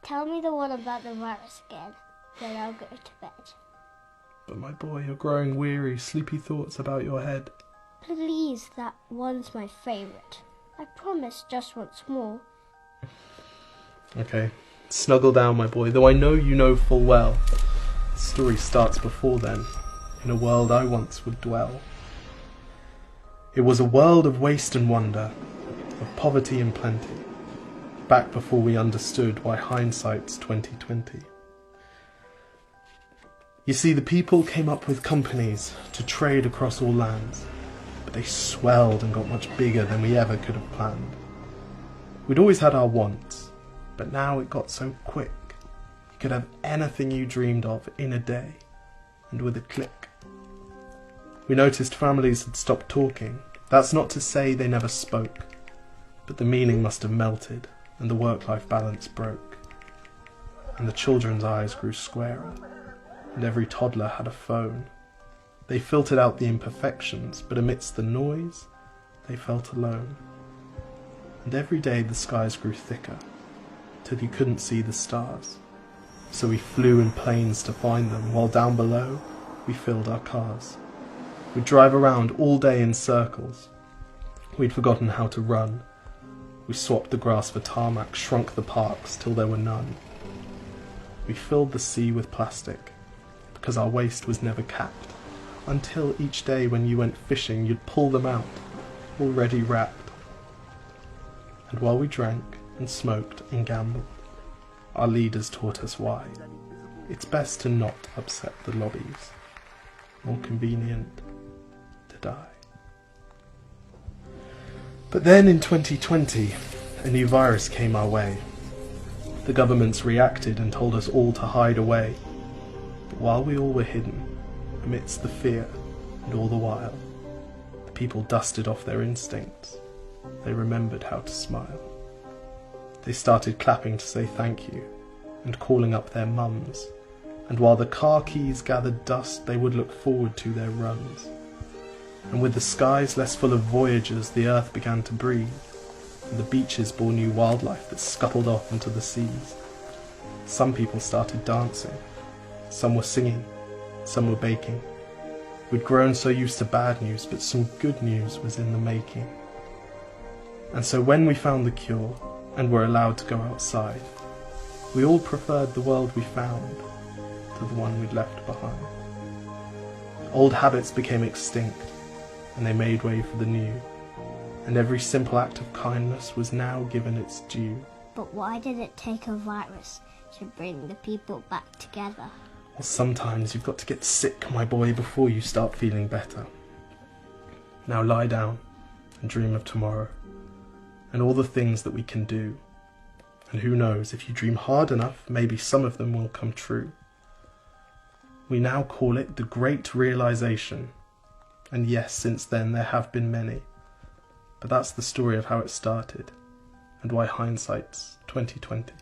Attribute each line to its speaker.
Speaker 1: Tell me the one about the virus again, then I'll go to bed.
Speaker 2: But my boy, you're growing weary, sleepy thoughts about your head.
Speaker 1: Please, that one's my favourite. I promise just once more.
Speaker 2: Okay, snuggle down, my boy, though I know you know full well. The story starts before then, in a world I once would dwell. It was a world of waste and wonder, of poverty and plenty, back before we understood why hindsight's 2020. You see, the people came up with companies to trade across all lands, but they swelled and got much bigger than we ever could have planned. We'd always had our wants, but now it got so quick. You could have anything you dreamed of in a day, and with a click. We noticed families had stopped talking. That's not to say they never spoke, but the meaning must have melted, and the work-life balance broke. And the children's eyes grew squarer, and every toddler had a phone. They filtered out the imperfections, but amidst the noise, they felt alone. And every day the skies grew thicker, till you couldn't see the stars. So we flew in planes to find them, while down below we filled our cars. We'd drive around all day in circles. We'd forgotten how to run. We swapped the grass for tarmac, shrunk the parks till there were none. We filled the sea with plastic, because our waste was never capped, until each day when you went fishing you'd pull them out, already wrapped. And while we drank and smoked and gambled, our leaders taught us why. It's best to not upset the lobbies. More convenient to die. But then in 2020, a new virus came our way. The governments reacted and told us all to hide away. But while we all were hidden, amidst the fear and all the while, the people dusted off their instincts. They remembered how to smile. They started clapping to say thank you and calling up their mums. And while the car keys gathered dust, they would look forward to their runs. And with the skies less full of voyagers, the earth began to breathe, and the beaches bore new wildlife that scuttled off into the seas. Some people started dancing, some were singing, some were baking. We'd grown so used to bad news, but some good news was in the making. And so when we found the cure, and were allowed to go outside, we all preferred the world we found to the one we'd left behind. Old habits became extinct, and they made way for the new, and every simple act of kindness was now given its due.
Speaker 1: But why did it take a virus to bring the people back together?
Speaker 2: Well, sometimes you've got to get sick, my boy, before you start feeling better. Now lie down and dream of tomorrow, and all the things that we can do. And who knows, if you dream hard enough, maybe some of them will come true. We now call it the Great Realization. And yes, since then there have been many. But that's the story of how it started, and why hindsight's 2020.